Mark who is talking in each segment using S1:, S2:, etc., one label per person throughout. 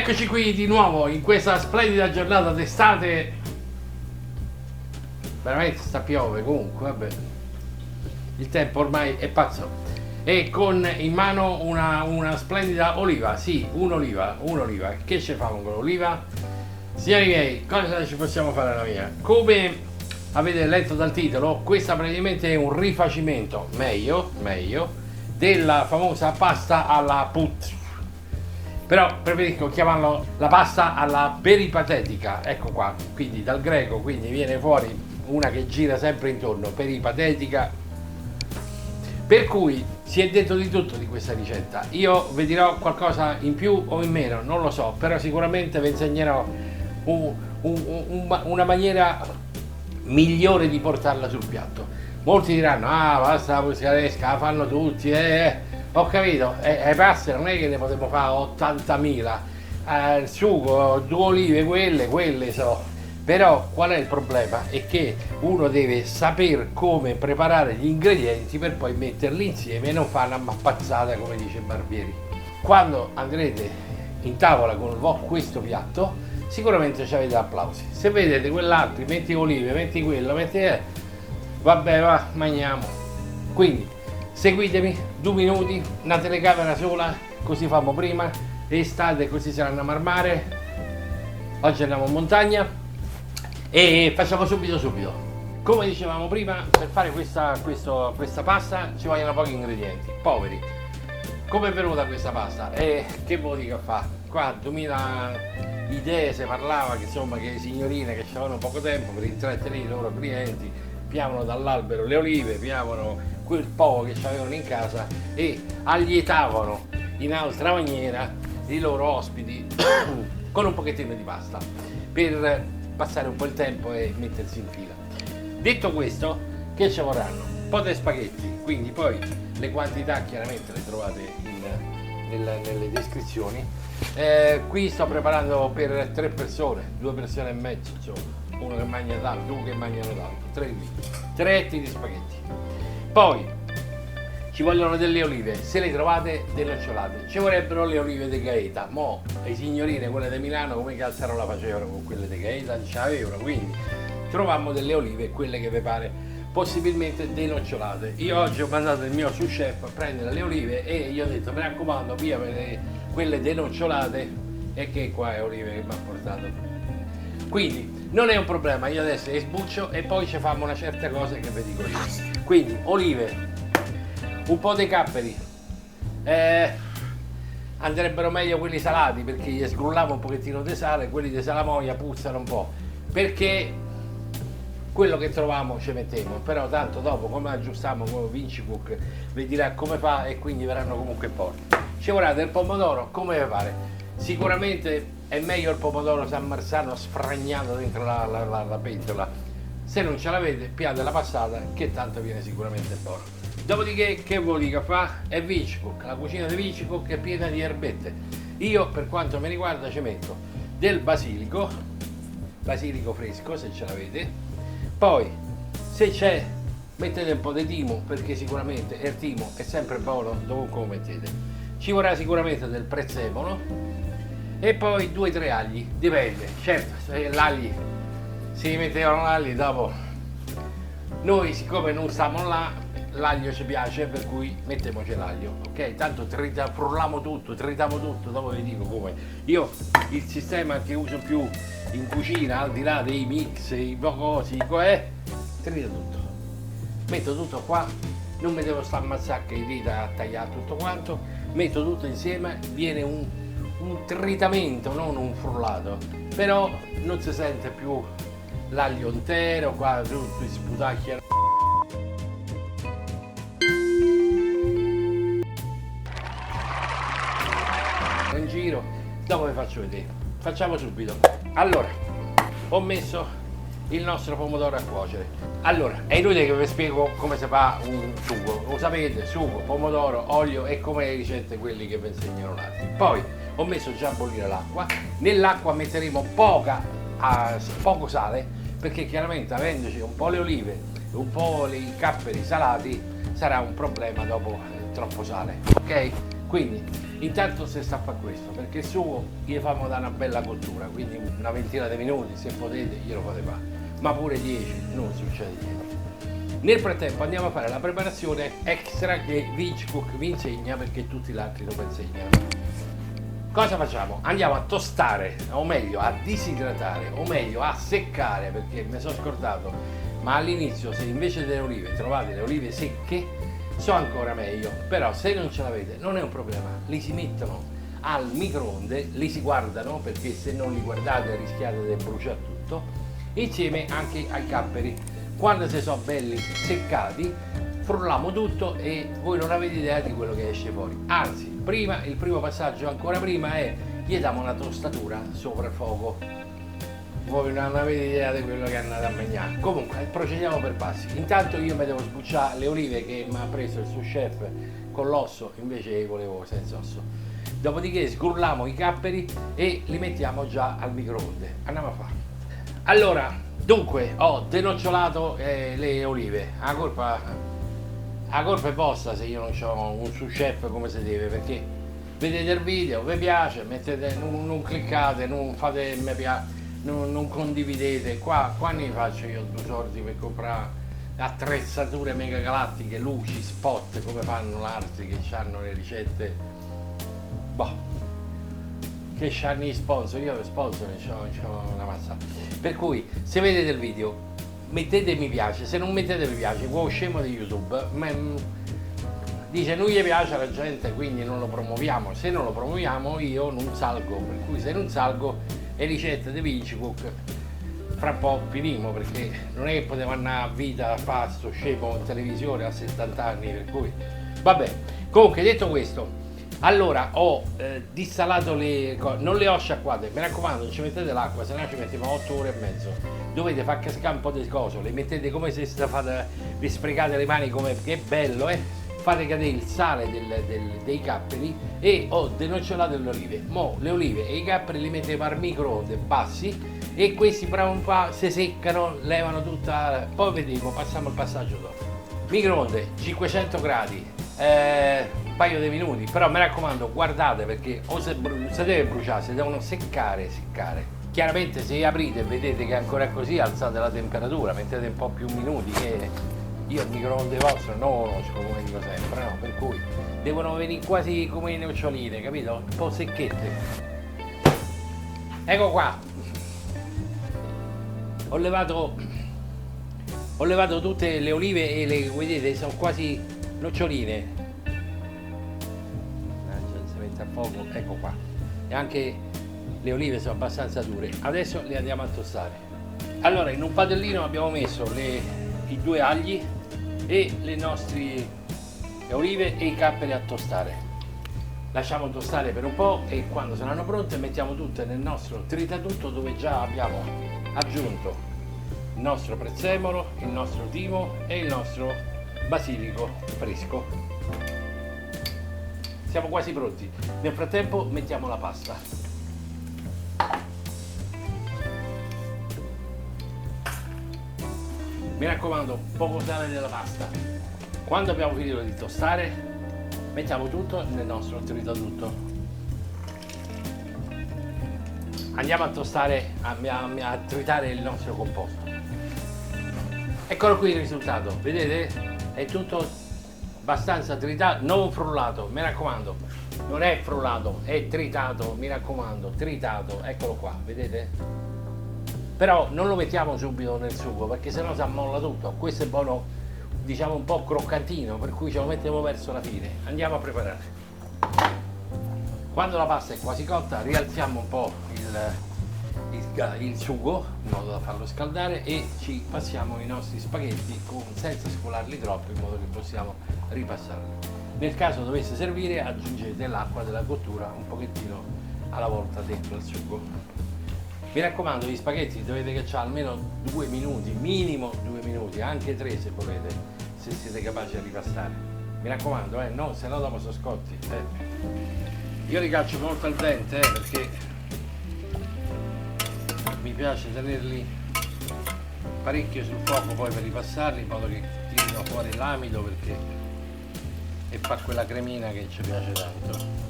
S1: Eccoci qui di nuovo in questa splendida giornata d'estate. Veramente sta piove comunque, vabbè. Il tempo ormai è pazzo. E con in mano una splendida oliva, sì, un'oliva. Che ci fa con l'oliva? Signori miei, cosa ci possiamo fare alla mia? Come avete letto dal titolo, questa praticamente è un rifacimento, meglio, della famosa pasta alla put. Però preferisco chiamarlo la pasta alla peripatetica, ecco qua, quindi dal greco, quindi viene fuori una che gira sempre intorno, peripatetica. Per cui si è detto di tutto di questa ricetta. Io vi dirò qualcosa in più o in meno, non lo so, però sicuramente vi insegnerò una maniera migliore di portarla sul piatto. Molti diranno, ah, pasta alla puscaresca, la fanno tutti, Ho capito, le paste non è che ne potremmo fare 80.000, il sugo, 2 olive, quelle so. Però qual è il problema? È che uno deve saper come preparare gli ingredienti per poi metterli insieme e non fare una mappazzata come dice Barbieri. Quando andrete in tavola con questo piatto sicuramente ci avete applausi. Se vedete quell'altro, metti olive, metti quello, metti vabbè, va, mangiamo. Quindi seguitemi, 2 minuti, una telecamera sola, così famo prima, estate così saranno a marmare. Oggi andiamo in montagna e facciamo subito. Come dicevamo prima, per fare questa pasta ci vogliono pochi ingredienti, poveri. Come è venuta questa pasta? Che vuol dire che fa? Qua 2000 idee si parlava che insomma che le signorine che avevano poco tempo per intrattenere i loro clienti piavano dall'albero le olive, piavano quel poco che avevano in casa e allietavano in altra maniera i loro ospiti con un pochettino di pasta per passare un po' il tempo e mettersi in fila. Detto questo, che ci vorranno? Un po' di spaghetti, quindi poi le quantità chiaramente le trovate nelle descrizioni. Qui sto preparando per 3 persone, 2 persone e mezzo, insomma, uno che mangia tanto, 2 che mangiano tanto, 3 etti di spaghetti. Poi ci vogliono delle olive, se le trovate denocciolate. Ci vorrebbero le olive di Gaeta. Mo' le signorine, quelle di Milano, come cazzo la facevano con quelle di Gaeta? Non ce l'avevano, quindi trovammo delle olive, quelle che vi pare, possibilmente denocciolate. Io oggi ho mandato il mio sous chef a prendere le olive e gli ho detto, mi raccomando, via quelle denocciolate, e che qua è olive che mi ha portato. Quindi non è un problema, io adesso le sbuccio e poi ci fanno una certa cosa che vi dico io. Quindi olive, un po' dei capperi, andrebbero meglio quelli salati perché gli sgrullavo un pochettino di sale, quelli di salamoia puzzano un po', perché quello che troviamo ci mettiamo, però tanto dopo come aggiustiamo come Vinci Cook vi dirà come fa e quindi verranno comunque forti. Ci vorrà del pomodoro, come vi pare? Sicuramente è meglio il pomodoro San Marzano sfragnato dentro la pentola. Se non ce l'avete, piate la passata che tanto viene sicuramente buono. Dopodiché, che vuol dire fa? È Vinci Cook, la cucina di Vinci Cook è piena di erbette. Io, per quanto mi riguarda, ci metto del basilico fresco se ce l'avete, poi se c'è mettete un po' di timo perché sicuramente il timo è sempre buono dovunque lo mettete. Ci vorrà sicuramente del prezzemolo e poi 2-3 agli, dipende, certo, se l'agli si mettevano l'agli dopo. Noi siccome non stiamo là, l'aglio ci piace, per cui mettiamoci l'aglio, ok? Tanto frulliamo tutto, tritiamo tutto, dopo vi dico come. Io il sistema che uso più in cucina, al di là dei mix, i cosi, trito tutto. Metto tutto qua, non mi devo stare a ammazzare che dita a tagliare tutto quanto, metto tutto insieme, viene un tritamento, non un frullato, però non si sente più l'aglio intero, qua tutto si sputacchia. In giro, dopo vi faccio vedere. Facciamo subito. Allora, ho messo il nostro pomodoro a cuocere. Allora, è inutile che vi spiego come si fa un sugo, lo sapete, sugo, pomodoro, olio e come le ricette quelli che vi insegnano l'altro. Poi ho messo già a bollire l'acqua, nell'acqua metteremo poco sale, perché chiaramente avendoci un po' le olive, un po' i capperi salati, sarà un problema dopo troppo sale, ok? Quindi Intanto se sta a fare questo, perché il sugo gli famo da una bella cottura, quindi una ventina di minuti, se potete, glielo fate fare, ma pure 10, non succede niente. Nel frattempo andiamo a fare la preparazione extra che Vince Cook vi insegna, perché tutti gli altri lo insegnano. Cosa facciamo? Andiamo a tostare, o meglio a disidratare, o meglio a seccare, perché mi sono scordato, ma all'inizio se invece delle olive trovate le olive secche, so ancora meglio, però se non ce l'avete non è un problema, li si mettono al microonde, li si guardano, perché se non li guardate rischiate di bruciare tutto, insieme anche ai capperi. Quando si sono belli seccati frulliamo tutto e voi non avete idea di quello che esce fuori. Anzi, prima, il primo passaggio ancora prima è gli diamo una tostatura sopra il fuoco. Voi non avete idea di quello che andate a mangiare. Comunque procediamo per passi. Intanto io mi devo sbucciare le olive che mi ha preso il suo chef con l'osso, invece volevo senza osso. Dopodiché sgrulliamo i capperi e li mettiamo già al microonde. Andiamo a fare. Allora, dunque ho denocciolato le olive. La colpa è vostra se io non ho un sous chef come si deve, perché vedete il video, vi piace, mettete, non cliccate, non fate mi piace. Non condividete, qua ne faccio io 2 soldi per comprare attrezzature mega galattiche, luci, spot, come fanno altri che hanno le ricette, boh, che hanno gli sponsor, io per sponsor ne c'ho una massa. Per cui se vedete il video mettete mi piace, se non mettete mi piace, qua scemo di YouTube, dice non gli piace alla gente quindi non lo promuoviamo, se non lo promuoviamo io non salgo, per cui se non salgo e ricette di Vince Cook fra un po' finimo, perché non è che potevo andare a vita a fare sto scemo in televisione a 70 anni, per cui vabbè. Comunque detto questo, allora ho dissalato le cose, non le ho sciacquate, mi raccomando non ci mettete l'acqua, se no ci mettiamo 8 ore e mezzo, dovete far cascare un po' di cose, le mettete come se vi sprecate le mani, come che è bello, fate cadere il sale dei capperi e ho denocciolato le olive. Mo le olive e i capperi li mettevo al microonde bassi e questi fra un po' si seccano, levano tutta, poi vediamo, passiamo al passaggio dopo. Microonde 500 gradi, un paio di minuti, però mi raccomando guardate, perché o se deve bruciare, si devono seccare. Chiaramente se aprite e vedete che è ancora così, alzate la temperatura, mettete un po' più minuti, che io il microonde vostro non lo conosco, come dico sempre, no? Per cui devono venire quasi come le noccioline, capito? Un po' secchette. Ecco qua. Ho levato tutte le olive e le, vedete, sono quasi noccioline. Si mette a fuoco, ecco qua. E anche le olive sono abbastanza dure. Adesso le andiamo a tostare. Allora, in un padellino abbiamo messo i 2 agli e le nostre olive e i capperi a tostare. Lasciamo tostare per un po' e quando saranno pronte mettiamo tutte nel nostro tritatutto, dove già abbiamo aggiunto il nostro prezzemolo, il nostro timo e il nostro basilico fresco. Siamo quasi pronti. Nel frattempo mettiamo la pasta. Mi raccomando, poco sale della pasta. Quando abbiamo finito di tostare, mettiamo tutto nel nostro tritatutto. Andiamo a tostare, a tritare il nostro composto. Eccolo qui il risultato, vedete? È tutto abbastanza tritato, non frullato, mi raccomando. Non è frullato, è tritato, mi raccomando, tritato, eccolo qua, vedete? Però non lo mettiamo subito nel sugo, perché sennò si ammolla tutto. Questo è buono, diciamo un po' croccantino, per cui ce lo mettiamo verso la fine. Andiamo a preparare. Quando la pasta è quasi cotta rialziamo un po' il sugo in modo da farlo scaldare e ci passiamo i nostri spaghetti senza scolarli troppo, in modo che possiamo ripassarli. Nel caso dovesse servire aggiungete l'acqua della cottura un pochettino alla volta dentro il sugo. Mi raccomando, gli spaghetti dovete cacciare almeno 2 minuti, minimo 2 minuti, anche 3 se volete, se siete capaci di ripassare. Mi raccomando, no, se no dopo sono scotti. Io li calcio molto al dente, perché mi piace tenerli parecchio sul fuoco poi per ripassarli, in modo che tirino fuori l'amido, perché e fa quella cremina che ci piace tanto.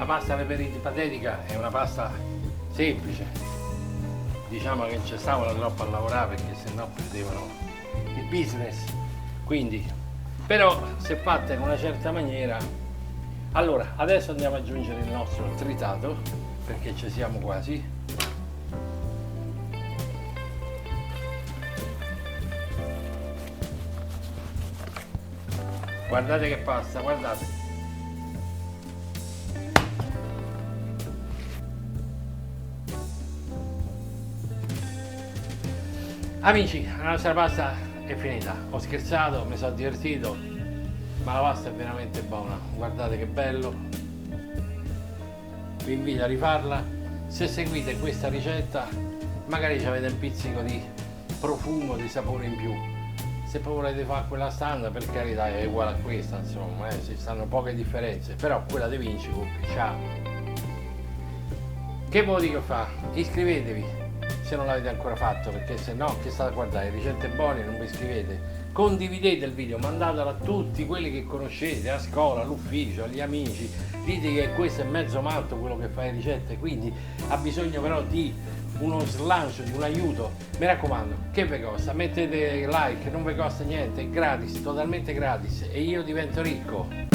S1: La pasta peperiti patetica è una pasta semplice, diciamo che non ci stavano troppo a lavorare perché sennò perdevano il business, quindi però se fatta in una certa maniera. Allora adesso andiamo ad aggiungere il nostro tritato perché ci siamo quasi. Guardate che pasta, guardate. Amici, la nostra pasta è finita. Ho scherzato, mi sono divertito, ma la pasta è veramente buona. Guardate che bello. Vi invito a rifarla. Se seguite questa ricetta, magari avete un pizzico di profumo, di sapore in più. Se poi volete fare quella standard, per carità è uguale a questa, insomma, ci stanno poche differenze, però quella di Vinci Cookie, ciao! Che vuol dire fa? Iscrivetevi se non l'avete ancora fatto, perché se no che state a guardare ricette buone non vi iscrivete. Condividete il video, mandatelo a tutti quelli che conoscete, a scuola, all'ufficio, agli amici, dite che questo è mezzo matto quello che fa le ricette, quindi ha bisogno però di uno slancio, di un aiuto. Mi raccomando, che vi costa? Mettete like, non vi costa niente, è gratis, totalmente gratis e io divento ricco.